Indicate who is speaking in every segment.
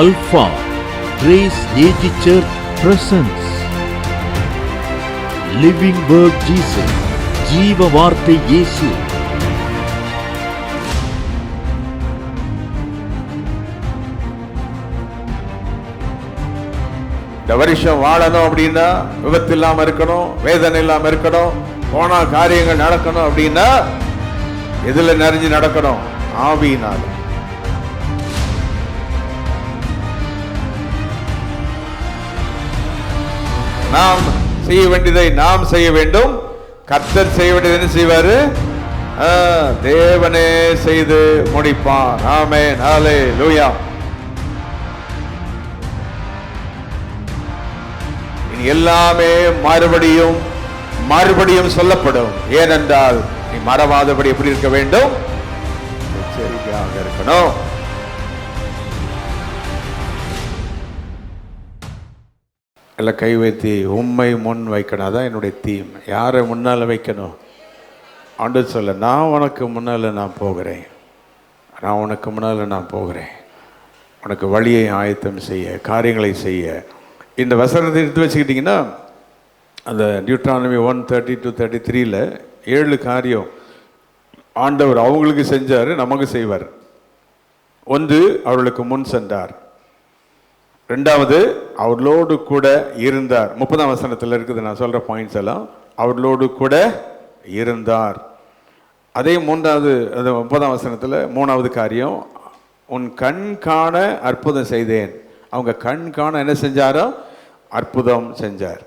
Speaker 1: Alpha Grace AG Church presents Living Word Jesus, ஜீவ வார்த்தை இயேசு.
Speaker 2: இந்த வருஷம் வாழணும் அப்படின்னா விபத்து இல்லாம இருக்கணும், வேதனை இல்லாம இருக்கணும், போனா காரியங்கள் நடக்கணும் அப்படின்னா எதுல நிறைஞ்சு நடக்கணும்? ஆவியினால். நாம் செய்ய வேண்டியதை நாம் செய்ய வேண்டும். கர்த்தர் செய்ய வேண்டியது என்ன செய்வாரு? தேவனே செய்து முடிப்பார். ஆமென், ஹல்லேலூயா. எல்லாமே மறுபடியும் சொல்லப்படும். ஏனென்றால் நீ மறவாதபடி எப்படி இருக்க வேண்டும்? எச்சரிக்கையாக இருக்கணும். எல்லாம் கை வைத்து உம்மை முன் வைக்கணும். அதான் என்னுடைய தீம். யாரை முன்னால் வைக்கணும்? ஆண்டவர் சொல்ல, நான் உனக்கு முன்னால் நான் போகிறேன், நான் உனக்கு முன்னால் நான் போகிறேன், உனக்கு வழியை ஆயத்தம் செய்ய, காரியங்களை செய்ய. இந்த வசனத்தை எடுத்து வச்சுக்கிட்டிங்கன்னா அந்த டியூட்ரானமி 1:30-33 7 காரியம் ஆண்டவர் அவங்களுக்கு செஞ்சார், நமக்கு செய்வார். ஒன்று, அவர்களுக்கு முன் சென்றார். ரெண்டாவது, அவர்களோடு கூட இருந்தார். 30ஆம் வசனத்தில் இருக்குது, நான் சொல்கிற பாயிண்ட்ஸ் எல்லாம். அவர்களோடு கூட இருந்தார். அதே மூன்றாவது, அது 30ஆம் வசனத்தில் 3வது காரியம், உன் கண் காண அற்புதம் செய்தேன். அவங்க கண் காண என்ன செஞ்சாரோ? அற்புதம் செஞ்சார்.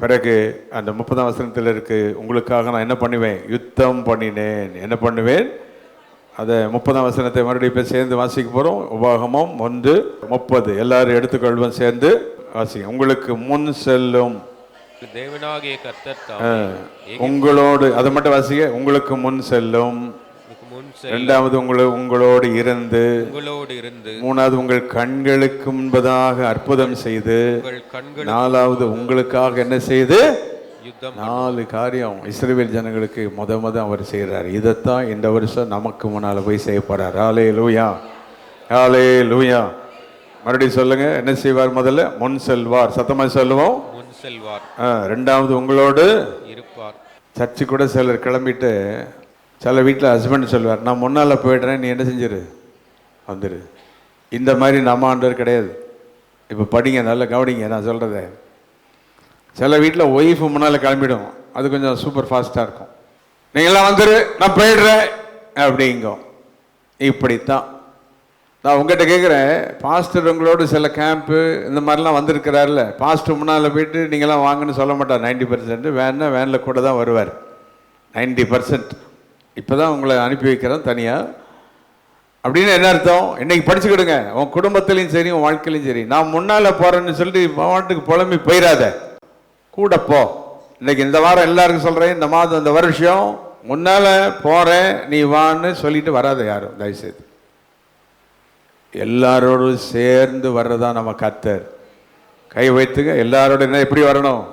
Speaker 2: பிறகு அந்த 30ஆம் வசனத்தில் இருக்கு, உங்களுக்காக நான் என்ன பண்ணுவேன்? யுத்தம் பண்ணினேன். என்ன பண்ணுவேன்? அதை 30ஆம் வசனத்தை மறுபடியும் இப்போ சேர்ந்து வாசிக்க போகிறோம். உபாகமம் 1:30 எல்லாரும் எடுத்துக்கொள்வோம், சேர்ந்து வாசிக்க. உங்களுக்கு முன் செல்லும்
Speaker 3: தேவனாகிய கர்த்தர்
Speaker 2: உங்களோடு, அதை மட்டும் வாசிக்க. உங்களுக்கு முன் செல்லும். இரண்டாவது, உங்களோடு இருந்து. மூணாவது, உங்கள் கண்களுக்கு முன்பதாக அற்புதம் செய்து. நாலாவது, உங்களுக்காக என்ன செய்து? 4 காரியம் இஸ்ரவேல் ஜனங்களுக்கு முத அவர் செய்கிறார். இதைத்தான் இந்த வருஷம் நமக்கு முன்னால் போய் செய்ய போறார். ஹல்லேலூயா, ஹல்லேலூயா. மறுபடியும் சொல்லுங்க, என்ன செய்வார்? முதல்ல முன் செல்வார். சத்தமா சொல்லுவோம், முன் செல்வார். ரெண்டாவது, உங்களோடு இருப்பார். சர்ச்சு கூட சிலர் கிளம்பிட்டு, சில வீட்டில் ஹஸ்பண்ட் சொல்லுவார், நான் முன்னால் போய்டுறேன், நீ என்ன செஞ்சிரு, வந்துடு. இந்த மாதிரி நம்ம ஆண்டவர் கிடையாது. இப்போ படிங்க, நல்லா கவனிங்க நான் சொல்கிறத. சில வீட்டில் ஒய்ஃபு முன்னால் கிளம்பிடும், அது கொஞ்சம் சூப்பர் ஃபாஸ்ட்டாக இருக்கும். நீங்களாம் வந்துடு, நான் போயிடுறேன் அப்படிங்கோ. இப்படித்தான் நான் உங்கள்கிட்ட கேட்குறேன், பாஸ்டர் உங்களோட சில கேம்ப்பு இந்த மாதிரிலாம் வந்திருக்கிறாருல்ல, பாஸ்டர் முன்னால் போயிட்டு நீங்களாம் வாங்கன்னு சொல்ல மாட்டார். 90% வேன்னா வேனில் கூட தான் வருவார். 90% இப்போ தான் உங்களை அனுப்பி வைக்கிறோம் தனியாக. அப்படின்னு என்ன அர்த்தம்? இன்றைக்கி படிச்சுக்கிடுங்க. உன் குடும்பத்துலேயும் சரி, உன் வாழ்க்கையிலையும் சரி, நான் முன்னால் போகிறேன்னு சொல்லிட்டு மாட்டுக்கு புலம்பி போயிடாத, கூட போ. இன்றைக்கி இந்த வாரம் எல்லாருக்கும் சொல்கிறேன், இந்த மாதம் இந்த வருஷம் முன்னால் போகிறேன் நீ வான்னு சொல்லிட்டு வராத யாரும், தயவுசெய்து. எல்லாரோடும் சேர்ந்து வர்றதான் நம்ம கர்த்தர். கை வைத்துங்க, எல்லாரோட என்ன எப்படி வரணும்?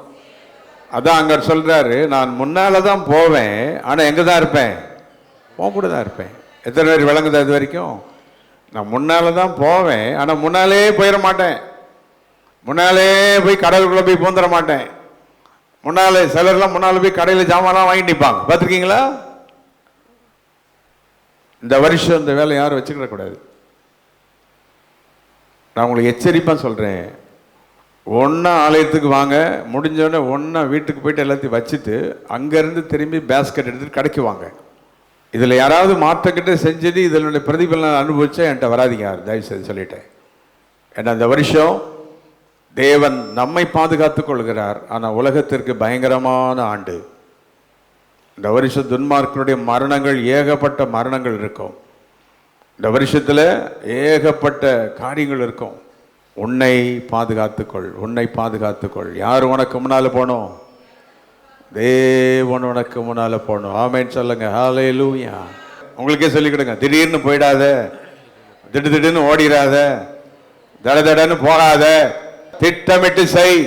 Speaker 2: அதான் அங்கே சொல்கிறாரு, நான் முன்னால் தான் போவேன், ஆனால் எங்கே தான் இருப்பேன்? உன் கூட தான் இருப்பேன். எத்தனை பேர் விளங்குதா இது வரைக்கும்? நான் முன்னால் தான் போவேன், ஆனால் முன்னாலே போயிட மாட்டேன். முன்னாலே போய் கடலுக்குள்ளே போய் பூந்துட மாட்டேன். முன்னாலே சிலர்லாம் முன்னால் போய் கடையில் ஜாமான்லாம் வாங்கி நிற்பாங்க, பார்த்துருக்கீங்களா? இந்த வருஷம் இந்த வேலை யாரும் வச்சுக்கிடக்கூடாது. நான் உங்களுக்கு எச்சரிப்பாக சொல்கிறேன். ஒன்றா ஆலயத்துக்கு வாங்க, முடிஞ்சோடனே ஒன்றா வீட்டுக்கு போயிட்டு எல்லாத்தையும் வச்சுட்டு அங்கேருந்து திரும்பி பேஸ்கெட் எடுத்துகிட்டு கடைக்கு வாங்க. இதில் யாராவது மாற்றக்கிட்ட செஞ்சது இதனுடைய பிரதிபலனை அனுபவிச்சா என்கிட்ட வராதிங்க தயவுசெய்து சொல்லிட்டேன். ஏன்னா இந்த வருஷம் தேவன் நம்மை பாதுகாத்து கொள்கிறார், ஆனால் உலகத்திற்கு பயங்கரமான ஆண்டு. இந்த வருஷம் துன்மார்க்கனுடைய மரணங்கள், ஏகப்பட்ட மரணங்கள் இருக்கும். இந்த வருஷத்தில் ஏகப்பட்ட காரியங்கள் இருக்கும். உன்னை பாதுகாத்துக்கொள், உன்னை பாதுகாத்துக்கொள். யார் உனக்கு முன்னால் போகணும்? தேவன் உனக்கு முன்னால் போகணும். ஆமென் சொல்லுங்க, ஹல்லேலூயா. உங்களுக்கே சொல்லிக்கிடுங்க, திடீர்னு போயிடாத, திடீர்னு ஓடிடாத, தடன்னு போகாத, திட்டமிட்டு செய்.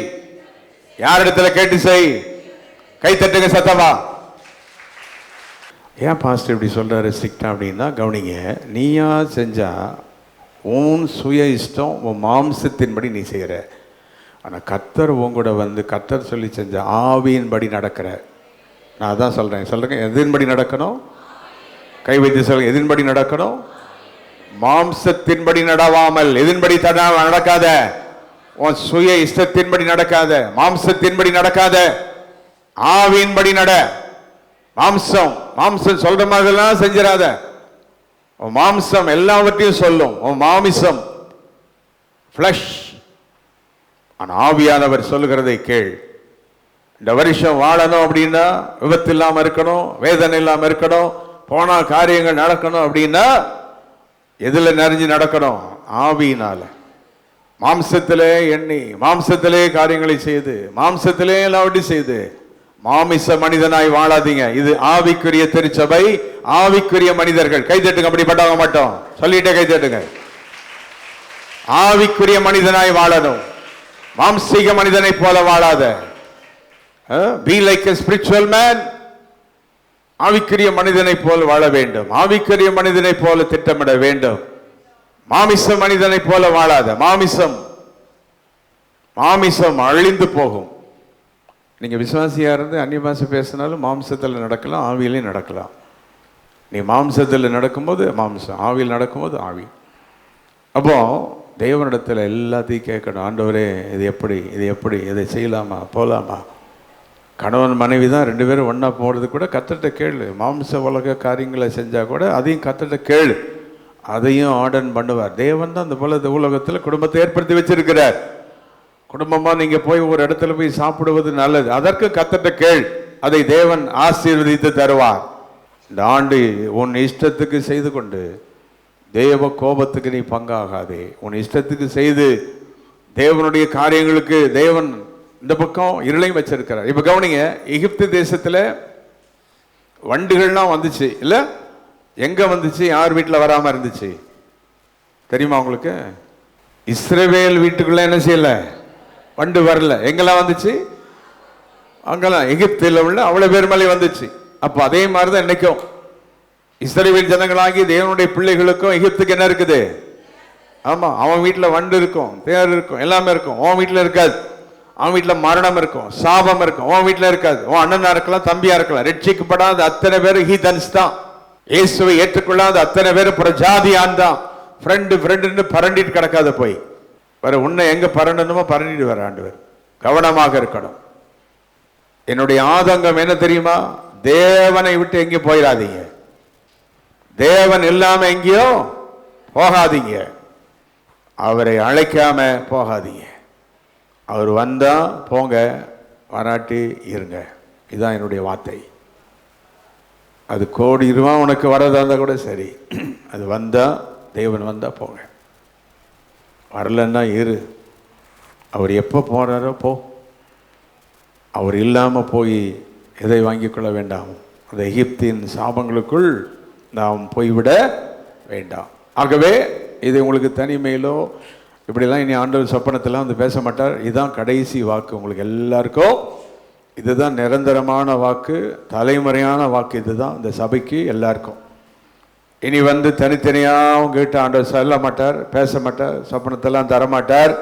Speaker 2: யாரிடத்துல கேட்டு செய். கை தட்டுங்க சத்தமா. ஏன் பாஸ்டர் இப்படி சொல்கிறாரு ஸ்ட்ரிக்டாக அப்படின்னா கவனிங்க, நீயா செஞ்சால் உன் சுய இஷ்டம், உன் மாம்சத்தின்படி நீ செய்கிற. ஆனால் கர்த்தர் உங்கூட வந்து கர்த்தர் சொல்லி செஞ்ச ஆவியின்படி நடக்கிற. நான் அதான் சொல்கிறேன். எதின்படி நடக்கணும்? கை வைத்து சொல்லுங்க, எதின்படி நடக்கணும்? மாம்சத்தின்படி நடவாமல். எதின்படி நடக்காத, உன் சுய இஷ்டத்தின்படி நடக்காத, மாம்சத்தின்படி நடக்காத, ஆவியின்படி நட. மாம்சம் சொல்ற மாதிரிலாம் செஞ்சிடாத. உன் மாம்சம் எல்லாவற்றையும் சொல்லும், உன் மாமிசம் ஃப்ளஷ். ஆனால் ஆவியானவர் சொல்லுகிறதை கேள். இந்த வருஷம் வாழணும் அப்படின்னா விபத்து இல்லாமல் இருக்கணும், வேதனை இல்லாமல் இருக்கணும், போனா காரியங்கள் நடக்கணும் அப்படின்னா எதுல நிறைஞ்சு நடக்கணும்? ஆவியினால. மாம்சத்திலே எண்ணி, மாம்சத்திலே காரியங்களை செய்து, மாம்சத்திலே எல்லாவற்றையும் செய்து மாமிச மனிதனாய் வாழாதீங்க. இது ஆவிக்குரிய திருச்சபை, ஆவிக்குரிய மனிதர்கள். கைதட்டுங்க, அப்படிப்பட்டவங்க மட்டும் சொல்லிட்டே கைதட்டுங்க. ஆவிக்குரிய மனிதனாய் வாழணும், மாம்சீக மனிதனை போல வாழாத. Be like a spiritual man. ஆவிக்குரிய மனிதனை போல வாழ வேண்டும், ஆவிக்குரிய மனிதனை போல திட்டமிட வேண்டும். மாமிச மனிதனை போல வாழாத. மாமிசம் அழிந்து போகும். நீங்க விசுவாசியா இருந்து அந்நிய பாஷை பேசினாலும் மாம்சத்தில் நடக்கலாம், ஆவியிலையும் நடக்கலாம். நீ மாம்சத்தில் நடக்கும்போது மாம்சம், ஆவியில் நடக்கும்போது ஆவி. அப்போ தேவனிடத்தில் எல்லாத்தையும் கேட்கணும். ஆண்டவரே, இது எப்படி இதை செய்யலாமா, போகலாமா? கணவன் மனைவி தான் 2 பேரும் ஒன்றா போகிறது கூட கர்த்தர்ட்ட கேளு. மாம்ச உலக காரியங்களை செஞ்சால் கூட அதையும் கர்த்தர்ட்ட கேளு, அதையும் ஆர்டன் பண்ணுவார். தேவன் தான் அந்த போல உலகத்தில் குடும்பத்தை ஏற்படுத்தி வச்சிருக்கிறார். குடும்பமாக நீங்கள் போய் ஒரு இடத்துல போய் சாப்பிடுவது நல்லது, அதற்கு கர்த்தர்ட்ட கேள், அதை தேவன் ஆசீர்வதித்து தருவார். இந்த ஆண்டு உன் இஷ்டத்துக்கு செய்து கொண்டு தேவ கோபத்துக்கு நீ பங்காகாதே. உன் இஷ்டத்துக்கு செய்து தேவனுடைய காரியங்களுக்கு தேவன் இந்த பக்கம் இருளையும் வச்சிருக்கிறார். இப்ப கவனிங்க, எகிப்து தேசத்துல வண்டுகள்லாம் வந்துச்சு இல்ல? எங்க வந்துச்சு? யார் வீட்டில் வராம இருந்துச்சு தெரியுமா உங்களுக்கு? இஸ்ரவேல் வீட்டுக்குள்ள என்ன செய்யல? வண்டு வரல. எங்கெல்லாம் வந்துச்சு? அங்கெல்லாம் எகிப்தில் உள்ள அவ்வளவு பேர் மேலே வந்துச்சு. அப்போ அதே மாதிரிதான் இன்னைக்கும் இஸ்ரவேல் ஜனங்களாகி தேவனுடைய பிள்ளைகளுக்கும் எகிப்துக்கு என்ன இருக்குது? ஆமா, அவன் வீட்டில் வண்டு இருக்கும், தேர் இருக்கும், எல்லாமே இருக்கும். அவன் வீட்டில் இருக்காது. அவன் வீட்டில் மரணம் இருக்கும், சாபம் இருக்கும். உன் வீட்டில் இருக்காது. உன் அண்ணனா இருக்கலாம், தம்பியா இருக்கலாம். ரட்சிக்கப்படாத அத்தனை பேர் ஹீதன்ஸ் தான். இயேசுவை ஏற்றுக்கொள்ளாத அத்தனை பேர் பிரஜாதியான் தான். ஃப்ரெண்டு பரண்டிட்டு கிடக்காத போய் வர. உன்னை எங்க பரண்டணுமோ பரண்டிட்டு வர ஆண்டவர். கவனமாக இருக்கணும். என்னுடைய ஆதங்கம் என்ன தெரியுமா? தேவனை விட்டு எங்கேயும் போயிடாதீங்க. தேவன் இல்லாம எங்கேயோ போகாதீங்க. அவரை அழைக்காம போகாதீங்க. அவர் வந்தா போங்க, வராட்டி இருங்க. இதுதான் என்னுடைய வார்த்தை. அது கோடி ரூபா உனக்கு வரதா இருந்தா கூட சரி, அது வந்தா தேவன் வந்தா போங்க, வரலன்னா இரு. அவர் எப்போ போறாரோ போ. அவர் இல்லாமல் போய் எதை வாங்கி கொள்ள வேண்டாம். அந்த எகிப்தின் சாபங்களுக்குள் நாம் போய்விட வேண்டாம். ஆகவே இது உங்களுக்கு தனிமையிலோ இப்படிலாம் இனி ஆண்டவர் சொப்பனத்தெல்லாம் வந்து பேச மாட்டார். இதுதான் கடைசி வாக்கு உங்களுக்கு எல்லாருக்கும். இதுதான் நிரந்தரமான வாக்கு, தலைமுறையான வாக்கு. இதுதான் இந்த சபைக்கு எல்லாருக்கும். இனி வந்து தனித்தனியாக உங்ககிட்ட ஆண்டவர் சொல்ல மாட்டார், பேச மாட்டார், சொப்பனத்தெல்லாம் தரமாட்டார்.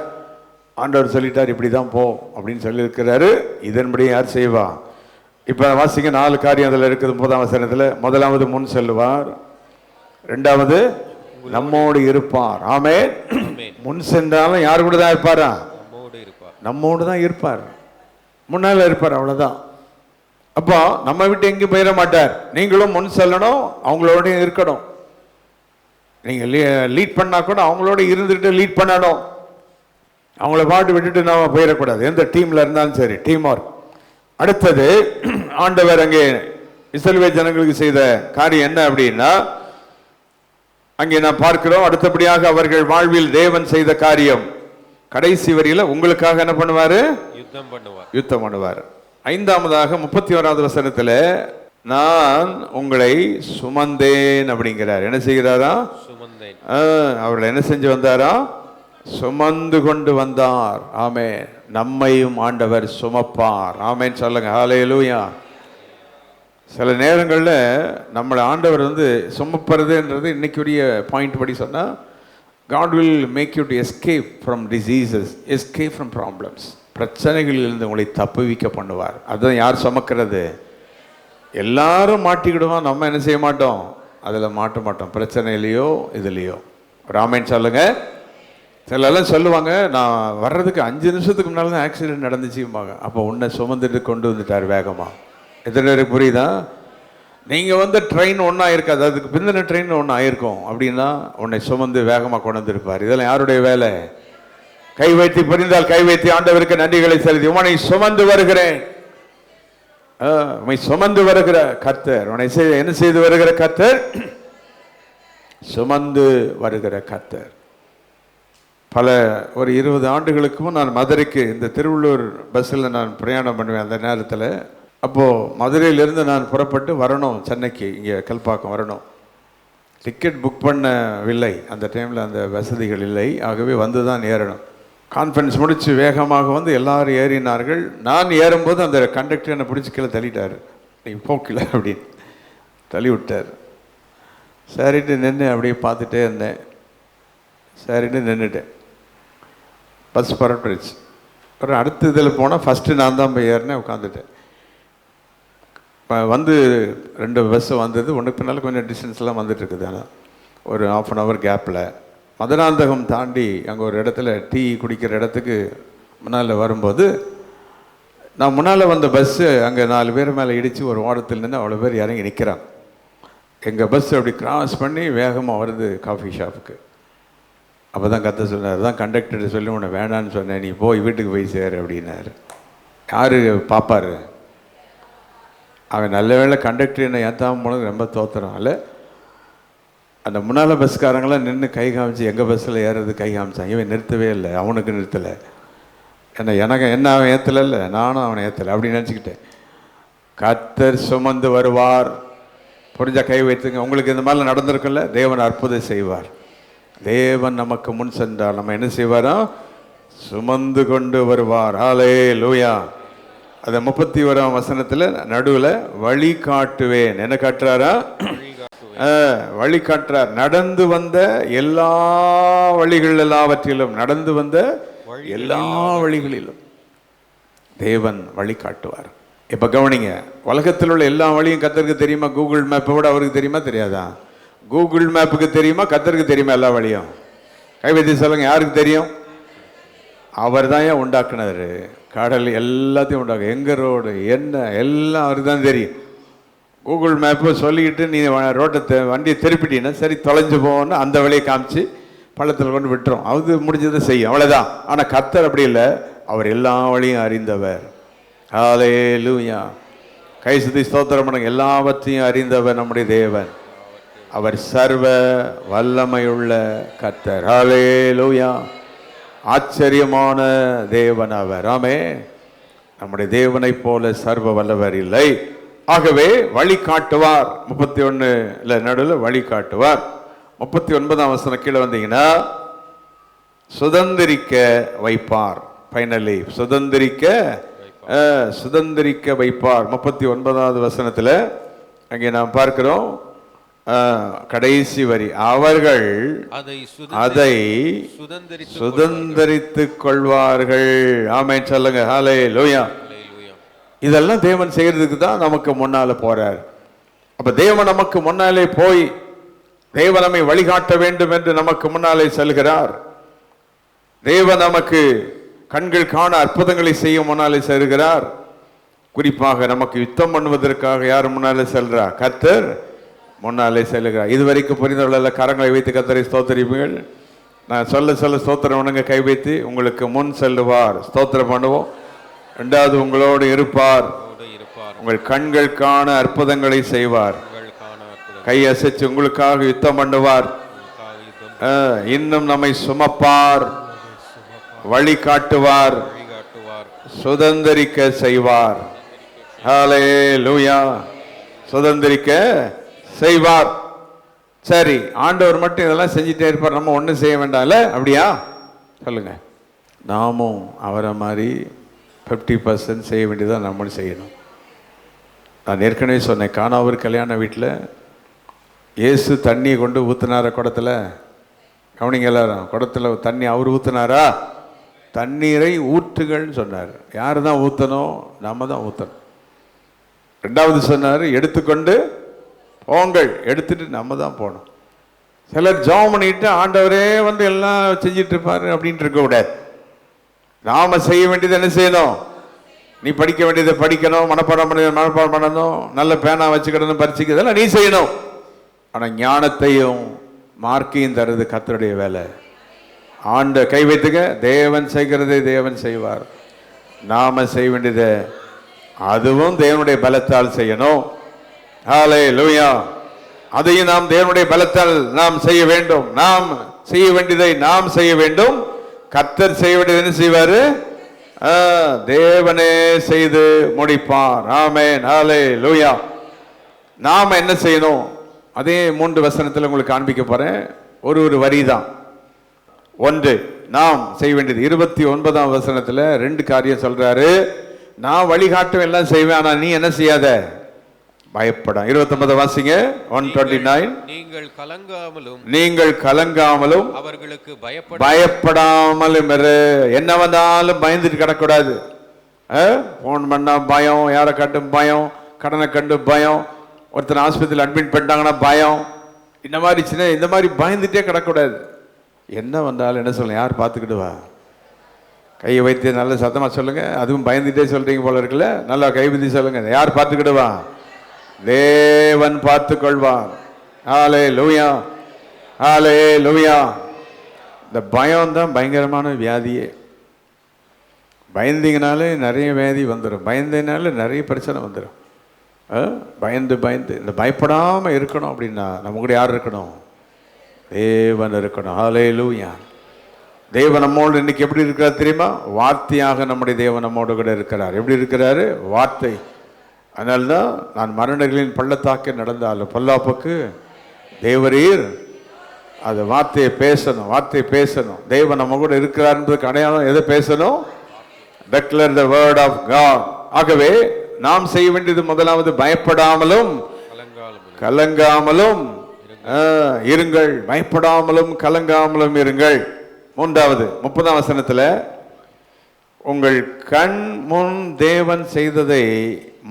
Speaker 2: ஆண்டவர் சொல்லிட்டார் இப்படி தான் போ அப்படின்னு சொல்லியிருக்கிறாரு. இதன்படி யார் செய்வா? இப்போ வாசிங்க 4 காரியம் அதில் இருக்குது. 9ஆம் வசனத்தில் முதலாவது முன் செல்லுவார், 2வது நம்மோடு இருப்பார். ஆமென். முன் சென்றாலும் யார் கூட தான் இருப்பாரா? நம்மோடு தான் இருப்பார், முன்னால இருப்பார், அவ்வளவுதான். அப்போ நம்ம விட்டு எங்கேயும் போயிட மாட்டார். நீங்களும் முன் செல்லணும், அவங்களோட இருக்கணும். நீங்க லீட் பண்ணா கூட அவங்களோட இருந்துட்டு லீட் பண்ணணும். அவங்கள பாட்டு விட்டுட்டு நாம போயிடக்கூடாது. எந்த டீம்ல இருந்தாலும் சரி, டீம் ஒர்க். அடுத்தது ஆண்டவர் அங்கே இஸ்ரவேல் ஜனங்களுக்கு செய்த காரியம் என்ன அப்படின்னா, அங்கே நாம் பார்க்கிறோம். அடுத்தபடியாக அவர்கள் வாழ்வில் தேவன் செய்த காரியம் கடைசி வரியில உங்களுக்காக என்ன பண்ணுவாரு? யுத்தம் பண்ணுவார். 5ஆவதாக 31வது வசனத்துல நான் உங்களை சுமந்தேன் அப்படிங்கிறார். என்ன செய்கிறாரா? அவர்கள் என்ன செஞ்சு வந்தாரா? சுமந்து கொண்டு வந்தார். ஆமென். நம்மையும் ஆண்டவர் சுமப்பார். ஆமென் சொல்லுங்க. ஹல்லேலூயா. சில நேரங்களில் நம்மளை ஆண்டவர் வந்து சுமப்பறதுன்றது இன்னைக்குரிய பாயிண்ட் படி சொன்னால் God will make you to escape from diseases, escape from problems. பிரச்சனைகளிலிருந்து உங்களை தப்புவிக்க பண்ணுவார். அதுதான் யார் சுமக்கிறது? எல்லாரும் மாட்டிக்கிடுவோம், நம்ம என்ன செய்ய மாட்டோம், அதில் மாட்ட மாட்டோம், பிரச்சனையிலையோ இதுலேயோ. ராமன் சொல்லுங்க. சிலெல்லாம் சொல்லுவாங்க, நான் வர்றதுக்கு 5 நிமிஷத்துக்கு முன்னால் தான் ஆக்சிடென்ட் நடந்துச்சும்பாங்க. அப்போ உன்னை சுமந்துட்டு கொண்டு வந்துட்டார் வேகமாக. எத்தனை பேருக்கு புரியுதா? நீங்கள் வந்து ட்ரெயின் ஒன்றா இருக்காது, அதுக்கு பிந்தின ட்ரெயின் ஒன்று ஆயிருக்கும். அப்படின்னா உன்னை சுமந்து வேகமாக கொண்டு வந்திருப்பார். இதெல்லாம் யாருடைய வேலை? கை வைத்து புரிந்தால் கை வைத்து ஆண்டவருக்கு நன்றிகளை செலுத்தி, உன்னை சுமந்து வருகிறேன், உன்னை சுமந்து வருகிற கர்த்தர், உன்னை என்ன செய்து வருகிற கர்த்தர், சுமந்து வருகிற கர்த்தர். ஒரு 20 ஆண்டுகளுக்கு நான் மதுரைக்கு இந்த திருவள்ளூர் பஸ்ஸில் நான் பிரயாணம் பண்ணுவேன். அந்த நேரத்தில் அப்போது மதுரையிலிருந்து நான் புறப்பட்டு வரணும் சென்னைக்கு, இங்கே கல்பாக்கம் வரணும். டிக்கெட் புக் பண்ணவில்லை, அந்த டைமில் அந்த வசதிகள் இல்லை. ஆகவே வந்து தான் ஏறணும். கான்ஃபரன்ஸ் முடித்து வேகமாக வந்து எல்லாரும் ஏறினார்கள். நான் ஏறும்போது அந்த கண்டக்டர் என்னை பிடிச்சி கீழே தள்ளிட்டார். நீங்கள் போக்கல அப்படின்னு தள்ளி விட்டார். சரிட்டு நின்று அப்படியே பார்த்துட்டே இருந்தேன். சரிட்டு நின்றுட்டேன். பஸ் புறப்பட்டுருச்சு. அப்புறம் அடுத்த இதில் போனால் ஃபஸ்ட்டு நான் தான் போய் ஏறினேன், உட்காந்துட்டேன். வந்து 2 பஸ்ஸு வந்தது, ஒன்றுக்கு பின்னால் கொஞ்சம் டிஸ்டன்ஸ்லாம் வந்துட்டுருக்குது. ஆனால் ஒரு 1/2 hour கேப்பில் மதுராந்தகம் தாண்டி அங்கே ஒரு இடத்துல டீ குடிக்கிற இடத்துக்கு முன்னால் வரும்போது, நான் முன்னால் வந்த பஸ்ஸு அங்கே 4 பேர் மேலே இடித்து ஒரு ஓரத்தில் நின்று அவ்வளோ பேர் இறங்கி நிற்கிறாங்க. எங்கள் பஸ் அப்படி கிராஸ் பண்ணி வேகமாக வருது காஃபி ஷாப்புக்கு. அப்போ தான் கத்த சொன்னார், தான் கண்டக்டர் சொல்லி உன்னை வேணான்னு சொன்னேன், நீ போய் வீட்டுக்கு போய் சேரு அப்படின்னாரு. யார் பார்ப்பார்? அவன் நல்ல வேளை கண்டக்டர் என்னை ஏற்றாமல் போனது ரொம்ப தோத்துறான். இல்லை, அந்த முன்னால் பஸ்காரங்களாம் நின்று கை காமிச்சு எங்கள் பஸ்ஸில் ஏறுறது கை காமிச்சான். இவன் நிறுத்தவே இல்லை, அவனுக்கு நிறுத்தலை. என்ன அவன் ஏற்றலை, இல்லை நானும் அவனை ஏற்றலை அப்படின்னு நினச்சிக்கிட்டேன். கர்த்தர் சுமந்து வருவார். புரிஞ்சா கை வைத்துங்க. உங்களுக்கு இந்த மாதிரிலாம் நடந்திருக்குல்ல, தேவன் அற்புதம் செய்வார். தேவன் நமக்கு முன் சென்றால் நம்ம என்ன செய்வாரோ, சுமந்து கொண்டு வருவார். ஹல்லேலூயா. அது 31ஆம் வசனத்தில் நடுவில் வழி காட்டுவேன். என்ன காட்டுறாரா? வழி காட்டுறார். நடந்து வந்த எல்லா வழிகள் எல்லாவற்றிலும், நடந்து வந்த எல்லா வழிகளிலும் தேவன் வழி காட்டுவார். இப்போ கவனிங்க, உலகத்தில் உள்ள எல்லா வழியும் கர்த்தருக்கு தெரியுமா? கூகுள் மேப்பை விட அவருக்கு தெரியுமா தெரியாதா? கூகுள் மேப்புக்கு தெரியுமா, கர்த்தருக்கு தெரியுமா எல்லா வழியும்? கைவிதி சொல்லுங்க, யாருக்கு தெரியும்? அவர் தான் ஏன் உண்டாக்குனாரு. கடல் எல்லாத்தையும் உண்டாக்கு, எங்கே ரோடு என்ன எல்லாம் அவருக்கு தான் தெரியும். கூகுள் மேப்பை சொல்லிக்கிட்டு நீ ரோட்டை வண்டியை திருப்பிட்டீங்கன்னா சரி தொலைஞ்சு போவோன்னு அந்த வழியை காமிச்சு பள்ளத்தில் கொண்டு விட்டுரும். அது முடிஞ்சதை செய்யும், அவ்வளோதான். ஆனால் கர்த்தர் அப்படி இல்லை, அவர் எல்லா வழியும் அறிந்தவர். ஹல்லேலூயா. கை சுத்தி ஸ்தோத்திரம் பண்ணுங்க. எல்லாவற்றையும் அறிந்தவர் நம்முடைய தேவன். அவர் சர்வ வல்லமையுள்ள கர்த்தர். ஹல்லேலூயா. ஆச்சரியமான தேவன் அவர். ஆமே. நம்முடைய தேவனைப் போல சர்வ வல்லவர் இல்லை. ஆகவே வழி காட்டுவார். 31 நடுவில் வழி காட்டுவார். 39ஆம் வசனம் கீழே வந்தீங்கன்னா சுதந்திரிக்க வைப்பார். ஃபைனலி சுதந்திரிக்க வைப்பார். 39வது வசனத்தில் அங்கே நாம் பார்க்கிறோம் கடைசி வரி, அவர்கள் அதை சுதந்திரித்துக் கொள்வார்கள். ஆமென் சொல்லுங்க. ஹல்லேலூயா. இதெல்லாம் தேவன் செய்யறதுக்கு தான் நமக்கு முன்னால போறார். அப்ப தேவன் நமக்கு முன்னாலே போய் தேவன் நம்மை வழிகாட்ட வேண்டும் என்று நமக்கு முன்னாலே செல்கிறார். தேவன் நமக்கு கண்கள் காண அற்புதங்களை செய்ய முன்னாலே செல்கிறார். குறிப்பாக நமக்கு யுத்தம் பண்ணுவதற்காக யார் முன்னாலே செல்றா? கர்த்தர் முன்னாலே செல்கிறார். இதுவரைக்கும் புரிந்தவர்கள கரங்களை வைத்து கர்த்தரை ஸ்தோத்திரிப்பீர்கள். நான் சொல்ல ஸ்தோத்திரம் பண்ணுங்க. கை வைத்து உங்களுக்கு முன் செல்லுவார். ஸ்தோத்திரம் பண்ணுவோம். 2வது உங்களோடு இருப்பார். உங்கள் கண்கள் காண அற்புதங்களை செய்வார். கை அசைச்சு உங்களுக்காக யுத்தம் பண்ணுவார். இன்னும் நம்மை சுமப்பார், வழி காட்டுவார், சுதந்திரிக்க செய்வார். ஹல்லேலூயா. சுதந்திரிக்க செய்வார். சரி, ஆண்டவர் மட்டும் இதெல்லாம் செஞ்சுட்டே இருப்பார், நம்ம ஒன்றும் செய்ய வேண்டாம்ல? அப்படியா? சொல்லுங்க. நாமும் அவரை மாதிரி 50% செய்ய வேண்டியதான் நம்மளும் செய்யணும். நான் ஏற்கனவே சொன்னேன், கானாவூர் கல்யாண வீட்டில் இயேசு தண்ணியை கொண்டு ஊற்றினார குடத்தில், கவனிங்க எல்லாரும். குடத்துல தண்ணி அவர் ஊத்துனாரா? தண்ணீரை ஊற்றுகள்னு சொன்னார். யாரு தான் ஊற்றணும்? நம்ம தான் ஊற்றணும். ரெண்டாவது சொன்னார், எடுத்துக்கொண்டு போங்கள். எடுத்துட்டு நம்ம தான் போகணும். சிலர் ஜெபம் பண்ணிட்டு ஆண்டவரே வந்து எல்லாம் செஞ்சிட்டு இருப்பாரு அப்படின்ட்டு இருக்கக்கூடாது. நாம செய்ய வேண்டியது என்ன செய்யணும்? நீ படிக்க வேண்டியதை படிக்கணும், மனப்பாடம் பண்ணணும், நல்ல பேனா வச்சுக்கிடணும், பரிசுக்கு இதெல்லாம் நீ செய்யணும். ஆனா ஞானத்தையும் மார்க்கையும் தருது கர்த்தருடைய வேலை. ஆண்ட கை வைத்துக்க, தேவன் செய்கிறதை தேவன் செய்வார். நாம செய்ய வேண்டியதை அதுவும் தேவனுடைய பலத்தால் செய்யணும். ஹல்லேலூயா. அதையும் நாம் தேவனுடைய பலத்தால் நாம் செய்ய வேண்டும். நாம் செய்ய வேண்டியதை நாம் செய்ய வேண்டும். கர்த்தர் செய்ய வேண்டியது என்ன செய்வாரு? தேவனே செய்து முடிப்பார். ஆமென். ஹல்லேலூயா. நாம என்ன செய்யணும்? அதே 3 வசனத்தில் உங்களுக்கு காண்பிக்க போறேன். ஒரு வரி தான். ஒன்று நாம் செய்ய வேண்டியது. 29ஆம் வசனத்துல 2 காரியம் சொல்றாரு. நான் வழிகாட்டும் எல்லாம் செய்வேன், ஆனா நீ என்ன செய்யாத? பயப்படாம. 29 வாசிங்க. 129. நீங்கள் கலங்காமலும்
Speaker 3: அவர்களுக்கு
Speaker 2: பயப்படாமலும் என்ன வந்தாலும் பயந்துட்டு கிடக்கூடாது. போன் பண்ணா பயம், யாரை கட்டும் பயம், கடனை கண்டு பயம், ஒருத்தர் ஆஸ்பத்திரியில் அட்மிட் பண்ணிட்டாங்கன்னா பயம், இந்த மாதிரி பயந்துட்டே கிடக்கூடாது. என்ன வந்தாலும் என்ன சொல்லுங்க, யார் பார்த்துக்கிடுவா? கையை வைத்து நல்ல சத்தமா சொல்லுங்க. அதுவும் பயந்துட்டே சொல்றீங்க போல இருக்குல்ல. நல்லா கை விதி சொல்லுங்க. யார் பார்த்துக்கிடுவா? தேவன் பார்த்து கொள்வார். ஹல்லேலூயா, ஹல்லேலூயா. இந்த பயம் தான் பயங்கரமான வியாதியே. பயந்தீங்கனாலே நிறைய வியாதி வந்துடும். பயந்தனால நிறைய பிரச்சனை வந்துடும். பயந்து இந்த பயப்படாம இருக்கணும் அப்படின்னா நம்ம கூட யார் இருக்கணும்? தேவன் இருக்கணும். ஹல்லேலூயா. தேவன் நம்மோடு இன்னைக்கு எப்படி இருக்கிறார் தெரியுமா? வார்த்தையாக நம்முடைய தேவன் நம்மோடு கூட இருக்கிறார். எப்படி இருக்கிறாரு? வார்த்தை. அதனால்தான் நான் மரணங்களின் பள்ளத்தாக்கே நடந்தாலும் பொல்லாப்புக்கு தேவரீர், அது வார்த்தையை பேசணும். தேவன் நம்ம கூட இருக்கிறார் என்பதுக்கு அடையாளம் எதை பேசணும்? Declare the word of God. ஆகவே நாம் செய்ய வேண்டியது முதலாவது பயப்படாமலும் கலங்காமலும் இருங்கள். பயப்படாமலும் கலங்காமலும் இருங்கள். மூன்றாவது 30ஆம் வசனத்துல, உங்கள் கண் முன் தேவன் செய்ததை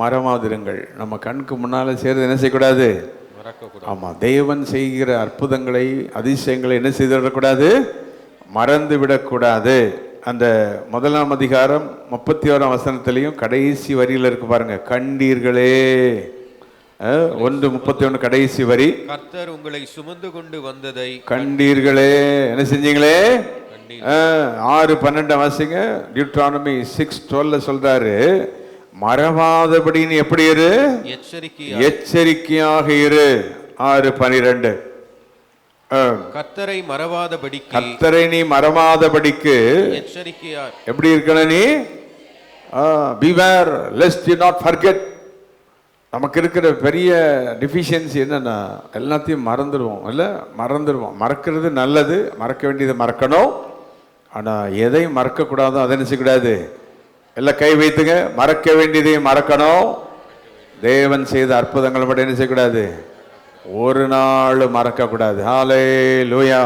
Speaker 2: மறவாதிருங்கள். நம்ம கண்ணுக்கு முன்னால செய்யறது என்ன செய்யக்கூடாது? ஆமா, தேவன் செய்கிற அற்புதங்களை அதிசயங்களை என்ன செய்துவிடக்கூடாது? மறந்து விடக்கூடாது. அந்த 1ஆம் அதிகாரம் 31ஆம் வசனத்திலையும் கடைசி வரியில இருக்கு பாருங்க, கண்டீர்களே. 1:31 கடைசி வரி,
Speaker 3: கர்த்தர் உங்களை சுமந்து கொண்டு வந்ததை
Speaker 2: கண்டீர்களே. என்ன செஞ்சீங்களே? 6:12 வாசிங்க. டியூட்ரானமி 6:12 சொல்றாரு, மறவாதபடின்னு எப்படி இரு? எச்சரிக்கையாக இரு. 6:12
Speaker 3: கர்த்தரை நீ
Speaker 2: மறவாதபடிக்கு
Speaker 3: எச்சரிக்கையா
Speaker 2: எப்படி இருக்கணும் நீ? beware lest you not forget. நமக்கு இருக்கிற பெரிய டிஃபிஷியன்சி என்னன்னா, எல்லாத்தையும் மறந்துடுவோம். மறக்கிறது நல்லது, மறக்க வேண்டியதை மறக்கணும். ஆனா எதை மறக்கக்கூடாதோ அதை என்ன செய்யக்கூடாது? எல்லாம் கை வைத்துங்க. மறக்க வேண்டியதை மறக்கணும். தேவன் செய்த அற்புதங்களை மட்டும் என்ன செய்யக்கூடாது? ஒரு நாள் மறக்கக்கூடாது. ஹல்லேலூயா.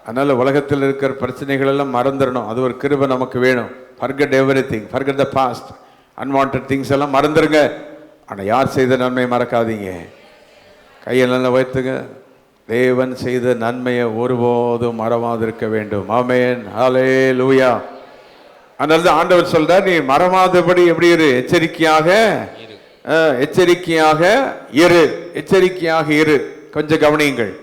Speaker 2: அதனால உலகத்தில் இருக்கிற பிரச்சனைகள் எல்லாம் மறந்துடணும். அது ஒரு கிருபை நமக்கு வேணும். forget everything, forget the past, unwanted things எல்லாம் மறந்துருங்க. ஆனால் யார் செய்த நன்மை மறக்காதீங்க. கையை நல்லா வைத்துங்க. தேவன் செய்த நன்மையை ஒருபோதும் மறவாதிருக்க வேண்டும். ஆமென். ஹல்லேலூயா. அதனால தான் ஆண்டவர் சொல்றார், நீ மறவாதபடி எப்படி இரு? எச்சரிக்கையாக இரு. கொஞ்சம் கவனியுங்கள்.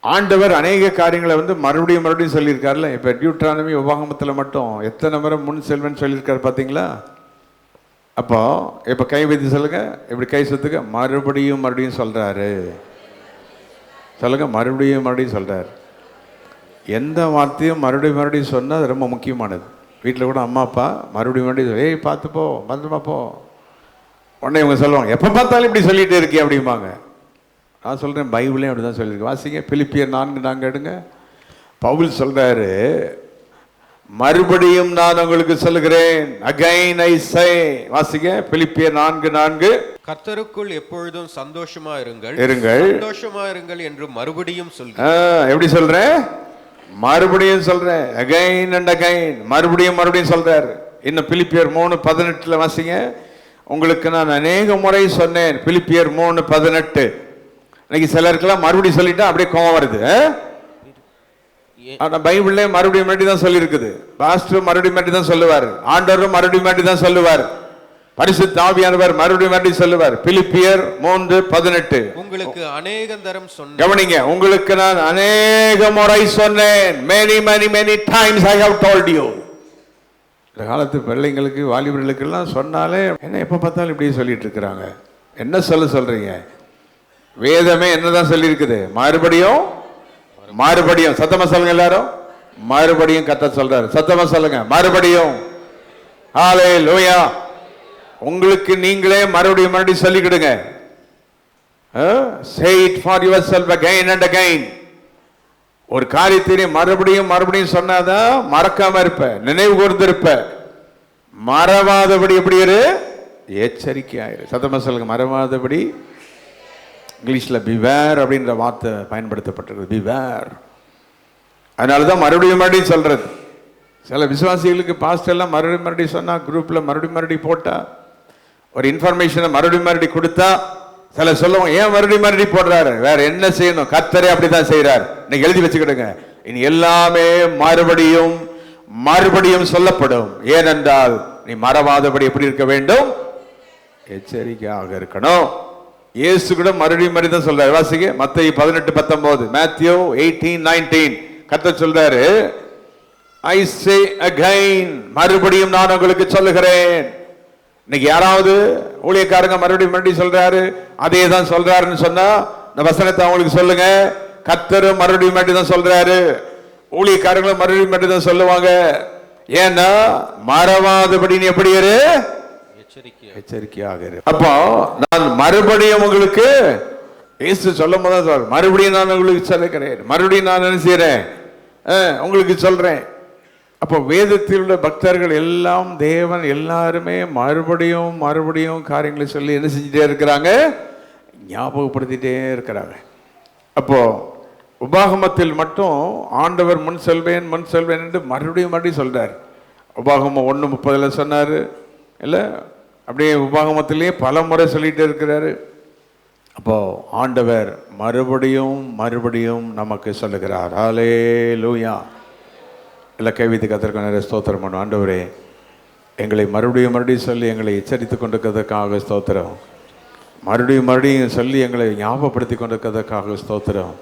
Speaker 2: ஆண்டவர் அநேக காரியங்களை மறுபடியும் சொல்லியிருக்காருல்ல. இப்ப டியூட்ரானமி உபாகமத்துல மட்டும் எத்தனை முறை முன் செல்வன் சொல்லியிருக்காரு பாத்தீங்களா? அப்போ இப்ப கை வைத்து சொல்லுங்க, இப்படி கை சுத்துக்க. மறுபடியும் சொல்றாரு. சொல்லுங்க, மறுபடியும் சொல்றாரு. எந்த வார்த்தையும் மறுபடியும் சொன்னா அது ரொம்ப முக்கியமானது. வீட்டில் கூட அம்மா அப்பா மறுபடியும் ஏய் பார்த்துப்போ, பத்திரமா போ. உடனே இவங்க சொல்லுவாங்க, எப்போ பார்த்தாலும் இப்படி சொல்லிட்டு இருக்கே அப்படிம்பாங்க. நான் சொல்றேன், பைபிளையும் அப்படிதான் சொல்லியிருக்கு. வாசிங்க, பிலிப்பியர் 4:4 எடுங்க. பவுல் சொல்றாரு, மறுபடியும் நான் உங்களுக்கு சொல்லுகிறேன், அகைன் ஐ சே. வாசிங்க, பிலிப்பியர் 4:4.
Speaker 3: கர்த்தருக்குள் எப்பொழுதும் சந்தோஷமா இருங்கள் சந்தோஷமா இருங்கள் என்று மறுபடியும்
Speaker 2: சொல்றேன். எப்படி சொல்றேன்? மறுபடியும் சொல்றேன். அகைன் அண்ட் அகைன், மறுபடியும் சொல்றாரு. இன்னும் பிலிப்பியர் 3:18 வாசிங்க. உங்களுக்கு நான் அநேக முறை சொன்னேன். பிலிப்பியர் 3:18. இன்னைக்கு சிலருக்கெல்லாம் மறுபடியும் சொல்லிட்டா அப்படியே கோவம் வருது. ஆனா பைபிள்ல மறுபடியும் தான் சொல்லி இருக்குது. பாஸ்டர் மறுபடியும் தான் சொல்லுவார். ஆண்டவரும் மறுபடியும் தான் சொல்லுவார். பரிசுத்த ஆவியானவர் மறுபடியும் சொல்லுவார். பிலிப்பியர் 3:18.
Speaker 3: உங்களுக்கு அநேக தரம் சொன்னேன்.
Speaker 2: கவனிங்க, உங்களுக்கு நான் அநேக முறை சொன்னேன். many many many times I have told you. இந்த காலத்து பிள்ளைங்களுக்கு, வாலிபர்களுக்கு எல்லாம் சொன்னாலே என்ன எப்ப பார்த்தாலும் இப்படி சொல்லிட்டு இருக்கிறாங்க. என்ன சொல்றீங்க? வேதமே என்னதான் சொல்லி இருக்குது? மறுபடியும் மறுபடியும். சத்தமா சொல்லுங்க எல்லாரும். மறுபடியும் கர்த்தர் சொல்றாரு. சத்தமா சொல்லுங்க, மறுபடியும். ஹalleluya. உங்களுக்கு நீங்களே மறுபடியும் சொல்லிக்கிடுங்க. Say it for yourself again and again. ஒரு காரியத்தை மறுபடியும் சொன்னாதான் மறக்காம இருப்ப, நினைவு கூர்ந்திருப்ப. மறவாதபடி எப்படி இரு? எச்சரிக்கையாயிரு. சத்தமா சொல்லுங்க, மறவாதபடி. இங்கிலீஷ்ல பிவேர் அப்படின்ற வார்த்தை பயன்படுத்தப்பட்டிருக்கு. பிவேர். அதனாலதான் மறுபடியும் சொல்றது. சில விசுவாசிகளுக்கு பாஸ்டர் எல்லாம் மறுபடியும் சொன்னா, குரூப்ல மறுபடியும் போட்டா, ஒரு இன்ஃபர்மேஷனை மறுபடியும் கொடுத்தா, சில சொல்லுவோம் ஏன் மறுபடியும் போடுறாரு, வேற என்ன செய்யணும், கர்த்தரே அப்படிதான் செய்யறார். இன்னைக்கு எழுதி வச்சுக்கிடுங்க, இனி எல்லாமே மறுபடியும் சொல்லப்படும். ஏனென்றால் நீ மறவாதபடி எப்படி இருக்க வேண்டும்? எச்சரிக்கையாக இருக்கணும். இயேசு கூட மறுபடியும் தான் சொல்றாரு. வாசிங்க மத்தேயு 18:19. Matthew 18:19. கர்த்தர் சொல்றாரு, I say again, மறுபடியும் நான் உங்களுக்கு சொல்லுகிறேன். இன்னைக்கு யாராவது ஊழியக்காரங்க மறுபடியும் சொல்றாரு, அதே தான் சொல்றாருன்னு சொன்னா இந்த வசனத்தை அவங்களுக்கு சொல்லுங்க. கர்த்தர் மறுபடியும் தான் சொல்றாரு, ஊழியக்காரங்களும் மறுபடியும் தான் சொல்லுவாங்க. ஏன்னா மறவாதபடி நீ எப்படி இரு? எச்சரிக்கையாக இரு. அப்போ நான் மறுபடியும் உங்களுக்கு இயேசு சொல்லும் போது மறுபடியும் நான் உங்களுக்கு சொல்லுகிறேன், மறுபடியும் நான் என்ன செய்யறேன்? உங்களுக்கு சொல்றேன். அப்போ வேதத்தில் உள்ள பக்தர்கள் எல்லாம், தேவன் எல்லாருமே மறுபடியும் காரியங்களை சொல்லி என்ன செஞ்சுட்டே இருக்கிறாங்க? ஞாபகப்படுத்திட்டே இருக்கிறாங்க. அப்போ உபாகமத்தில் மட்டும் ஆண்டவர் முன் செல்வேன் என்று மறுபடியும் சொல்றார். உபாகமம் 1:30 சொன்னாரு இல்ல, அப்படியே உபாகமத்திலேயே பல முறை சொல்லிட்டு இருக்கிறாரு. அப்போ ஆண்டவர் மறுபடியும் நமக்கு சொல்லுகிறார். ஹல்லேலூயா. இல்லை கைவித்து கர்த்தருக்கு நிறைய ஸ்தோத்திரம் பண்ணும். ஆண்டவரே, எங்களை மறுபடியும் சொல்லி எங்களை எச்சரித்து கொண்டிருக்கிறதுக்காக ஸ்தோத்திரம். மறுபடியும் சொல்லி எங்களை ஞாபகப்படுத்தி கொண்டிருக்கிறதுக்காக ஸ்தோத்திரம்.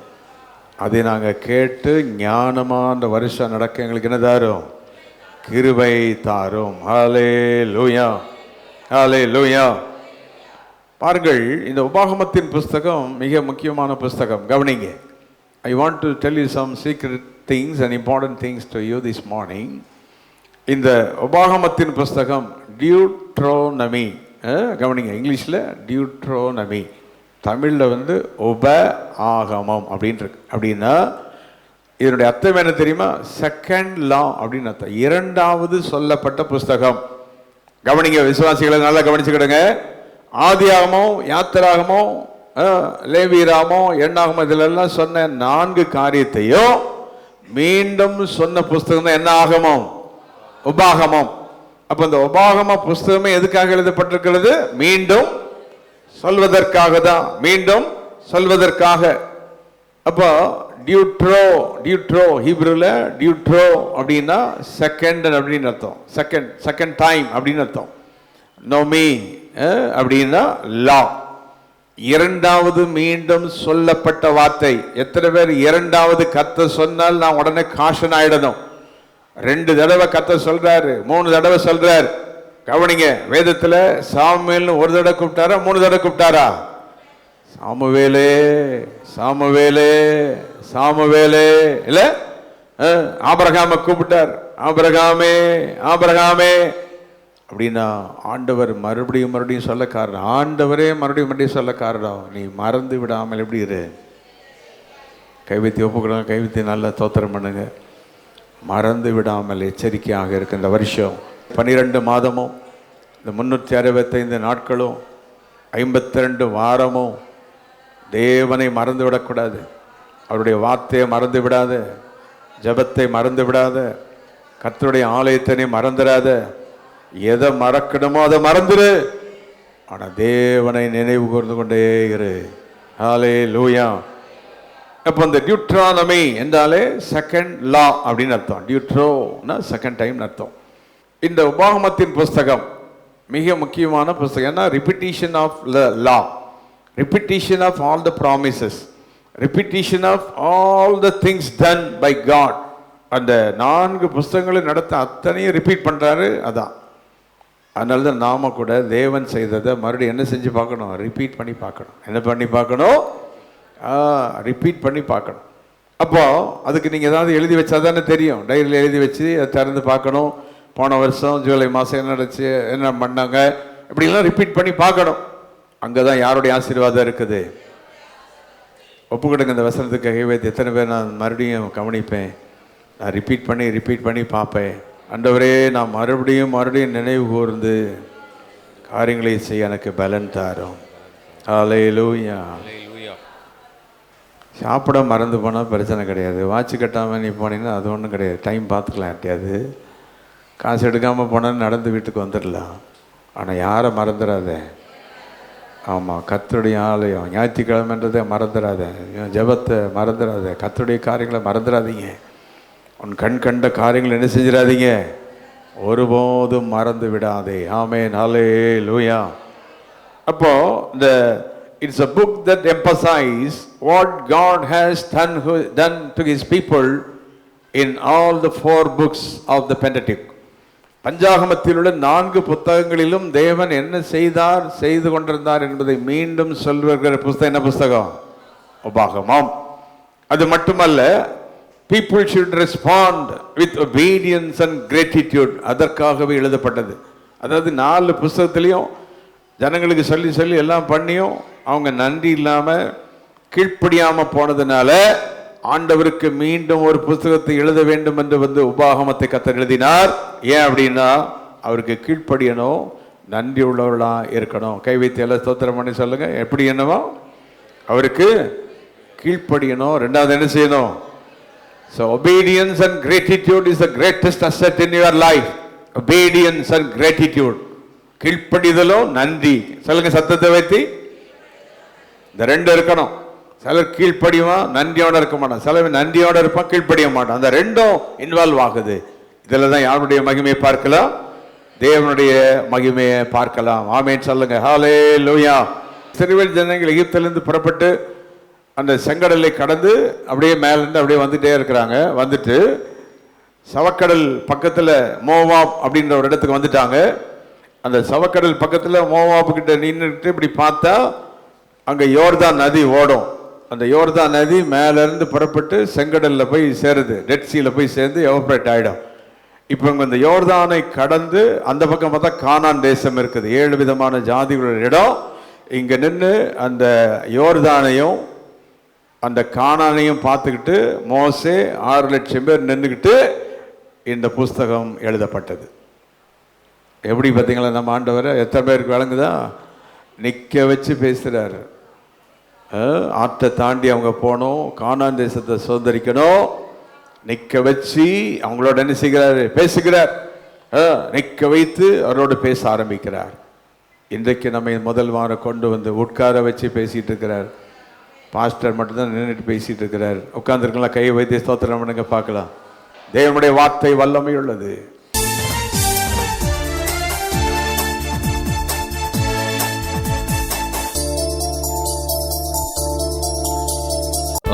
Speaker 2: அதை நாங்கள் கேட்டு ஞானமான வருஷம் நடக்க எங்களுக்கு என்ன தாரும்? கிருபை தாரும். ஹல்லேலூயா, ஹல்லேலூயா. பாருங்கள், இந்த உபாகமத்தின் புஸ்தகம் மிக முக்கியமான புஸ்தகம். கவனிங்க. I want to tell you some secret things and important things to you this morning. இந்த உபாகமத்தின் புஸ்தகம் டியூட்ரோனமி. கவனிங்க, இங்கிலீஷில் டியூட்ரோனமி, தமிழில் உப ஆகமம் அப்படின்னு இருக்கு. அப்படின்னா இதனுடைய அர்த்தம் என்ன தெரியுமா? செகண்ட் லா அப்படின்னு அர்த்தம். இரண்டாவது சொல்லப்பட்ட புஸ்தகம். கவனிங்க விசுவாசிகளை நல்லா கவனிச்சுக்கிடுங்க. ஆதியாகமோ, யாத்திராகமோ, லேவியராமோ, எண்ணாகமோ, இதிலெல்லாம் சொன்ன 4 காரியத்தையும் மீண்டும் சொன்ன புஸ்தகம் தான் என்ன ஆகமம்? உபாகமம். அப்ப இந்த உபாகம புஸ்தகமே எதுக்காக எழுதப்பட்டிருக்கிறது? மீண்டும் சொல்வதற்காக தான், மீண்டும் சொல்வதற்காக. அப்போ டியூட்ரோ ஹீப்ரூல டியூட்ரோ அப்படின்னா செகண்ட் அப்படின்னு அர்த்தம். செகண்ட் டைம் அப்படின்னு அர்த்தம். நோமி அப்படின்னா லா, இரண்டாவது மீண்டும் சொல்லப்பட்ட வார்த்தை. எத்தனை பேர் இரண்டாவது கர்த்தர் சொன்னால் நான் உடனே காஷன் ஆயிடணும்? 2 தடவை கர்த்தர் சொல்றாரு, 3 தடவை சொல்றாரு. கவனிங்க, வேதத்துல சாமுவேல்னு 1 தடவை கூப்பிட்டாரா, 3 தடவை கூப்பிட்டாரா? சாமுவேலே சாமுவேலே சாமுவேலே இல்ல, ஆபிரகாமை கூப்பிட்டார், ஆபிரகாமே ஆபிரகாமே அப்படின்னா ஆண்டவர் மறுபடியும் சொல்ல காரணம், ஆண்டவரே மறுபடியும் சொல்ல காரணம், நீ மறந்து விடாமல் எப்படி இரு? கைவித்தி ஒப்புக்கணும், கைவித்தி நல்லா தோத்திரம் பண்ணுங்க. மறந்து விடாமல் எச்சரிக்கையாக இருக்கு. இந்த வருஷம் 12 மாதமும் இந்த 365 நாட்களும் 52 வாரமும் தேவனை மறந்து விடக்கூடாது. அவருடைய வார்த்தையை மறந்து விடாத, ஜெபத்தை மறந்து விடாத, கர்த்தருடைய ஆலயத்தை மறந்துடாத. எதை மறக்கணுமோ அதை மறந்துடு, ஆனா தேவனை நினைவு கூர்ந்து கொண்டே இரு. ஹல்லேலூயா. அப்போ இந்த டியூட்ரானமி என்றாலே செகண்ட் லா அப்படின்னு அர்த்தம். டியூட்ரோனா செகண்ட் டைம் அர்த்தம். இந்த உபாகமத்தின் புஸ்தகம் மிக முக்கியமான புஸ்தகம். ஏன்னா repetition of law, repetition of all the promises, repetition of all the things done by God. அந்த 4 புஸ்தகங்களை நடத்த அத்தனையும் ரிப்பீட் பண்ணுறாரு. அதான் அதனால தான் நாம கூட தேவன் செய்ததை மறுபடியும் என்ன செஞ்சு பார்க்கணும்? ரிப்பீட் பண்ணி பார்க்கணும். என்ன பண்ணி பார்க்கணும்? ரிப்பீட் பண்ணி பார்க்கணும். அப்போ அதுக்கு நீங்கள் ஏதாவது எழுதி வச்சா தானே தெரியும். டைரியில் எழுதி வச்சு அதை திறந்து பார்க்கணும். போன வருஷம் ஜூலை மாதம் என்ன நடந்துச்சு, என்ன பண்ணாங்க, இப்படிலாம் ரிப்பீட் பண்ணி பார்க்கணும். அங்கே தான் யாருடைய ஆசீர்வாதம் இருக்குது. ஒப்புக்கிடுங்க இந்த வசனத்துக்கு கை வைத்து. எத்தனை பேர் நான் மறுபடியும் கவனிப்பேன், நான் ரிப்பீட் பண்ணி பார்ப்பேன். ஆண்டவரே, நான் மறுபடியும் நினைவு கூர்ந்து காரியங்களை செய்ய எனக்கு பலன் தாரும். ஹல்லேலூயா. சாப்பிட மறந்து போனால் பிரச்சனை கிடையாது. வாட்ச் கட்டாமல் நீ போனீங்கன்னா அது ஒன்றும் கிடையாது. டைம் பார்த்துக்கலாம். யார்ட்டையாது காசு எடுக்காமல் போனால் நடந்து வீட்டுக்கு வந்துடலாம். ஆனால் யாரை மறந்துடாத. ஆமாம், கர்த்தருடைய ஆலயம் ஞாயிற்றுக்கிழமைன்றதை மறந்துடாத. ஜெபத்தை மறந்துடாத. கர்த்தருடைய காரியங்களை மறந்துடாதீங்க. உன் கண் கண்ட காரியங்களை என்ன செஞ்சிடாதீங்க, ஒருபோதும் மறந்து விடாதே. ஆமென். ஹல்லேலூயா. அப்போ இந்த it's a book that emphasizes what God has done to his people in all the 4 books of the Pentateuch. பஞ்சாகமத்தில் உள்ள 4 புத்தகங்களிலும் தேவன் என்ன செய்து கொண்டிருந்தார் என்பதை மீண்டும் சொல்லுகிற புஸ்தகம் என்ன புஸ்தகம்? உபாகமம். அது மட்டுமல்ல, people should respond with obedience and gratitude. அதற்காகவே எழுதப்பட்டது. அதாவது 4 புஸ்தகத்திலையும் ஜனங்களுக்கு சொல்லி எல்லாம் பண்ணியும் அவங்க நன்றி இல்லாமல் கீழ்ப்படியாமல் போனதுனால ஆண்டவருக்கு மீண்டும் ஒரு புஸ்தகத்தை எழுத வேண்டும் என்று உபாகமத்தை கர்த்தர் எழுதினார். ஏன் அப்படின்னா அவருக்கு கீழ்ப்படியணும், நன்றி உள்ளவர்களாக இருக்கணும். கை வைத்து எல்லாம் ஸ்தோத்திரம் பண்ணி சொல்லுங்க. எப்படி என்னவோ அவருக்கு கீழ்ப்படியணும். 2வது என்ன செய்யணும்? So obedience and gratitude is the greatest asset in your life. Obedience and gratitude. கீழ்ப்படிதலும் நன்றி. சொல்லுங்க சத்தத்தை வைத்து. இந்த 2 இருக்கணும். சிலர் கீழ்ப்படிவான், நன்றியோட இருக்க மாட்டான். சிலர் நன்றியோட இருப்பான், கீழ்ப்படிய மாட்டான். அந்த 2ம் இன்வால்வ் ஆகுது. இதில் தான் யாருடைய மகிமையை பார்க்கலாம்? தேவனுடைய மகிமையை பார்க்கலாம். ஆமென் சொல்லுங்க. ஹல்லேலூயா. இஸ்ரவேல் ஜனங்கள் எகிப்திலிருந்து புறப்பட்டு அந்த செங்கடலை கடந்து அப்படியே மேலேருந்து அப்படியே வந்துட்டே இருக்கிறாங்க. வந்துட்டு சவக்கடல் பக்கத்தில் மோவாப் அப்படின்ற ஒரு இடத்துக்கு வந்துட்டாங்க. அந்த சவக்கடல் பக்கத்தில் மோவாப்பு கிட்ட நின்றுட்டு இப்படி பார்த்தா அங்கே யோர்தான் நதி ஓடும். அந்த யோர்தான் நதி மேலேருந்து புறப்பட்டு செங்கடலில் போய் சேருது. ரெட் சீயில் போய் சேர்ந்து எவப்ரேட் ஆகிடும். இப்போ இங்கே இந்த யோர்தானை கடந்து அந்த பக்கம் பார்த்தா கானான் தேசம் இருக்குது. 7 விதமான ஜாதிகளோட இடம். இங்கே நின்று அந்த யோர்தானையும் அந்த கானானையும் பார்த்துக்கிட்டு மோசே 6 லட்சம் பேர் நின்றுக்கிட்டு இந்த புஸ்தகம் எழுதப்பட்டது. எப்படி பார்த்தீங்களா? நம்ம ஆண்டவரை எத்தனை பேருக்கு விளங்குதா? நிற்க வச்சு பேசுகிறாரு. ஆற்றை தாண்டி அவங்க போகணும், கானான் தேசத்தை சுதந்திரிக்கணும். நிற்க வச்சு அவங்களோட என்ன செய்கிறாரு? பேசுகிறார். நிற்க வைத்து அவரோடு பேச ஆரம்பிக்கிறார். இன்றைக்கு நம்ம முதல் வாரம் கொண்டு வந்து உட்கார வச்சு பேசிகிட்டு இருக்கிறார். பாஸ்டர் மட்டும்தான் நின்றுட்டு பேசிகிட்டு இருக்கிறார். உட்கார்ந்துருக்கலாம். கையை வைத்து ஸ்தோத்திரம் பண்ணுங்க பார்க்கலாம். தேவனுடைய வார்த்தை வல்லமை உள்ளது.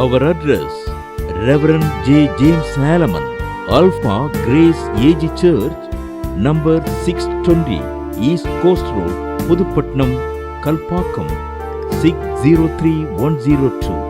Speaker 1: Our address: Reverend J. James Salaman, Alpha Grace AG Church, number 620, East Coast Road, Pudupatnam, Kalpakkam, 603102.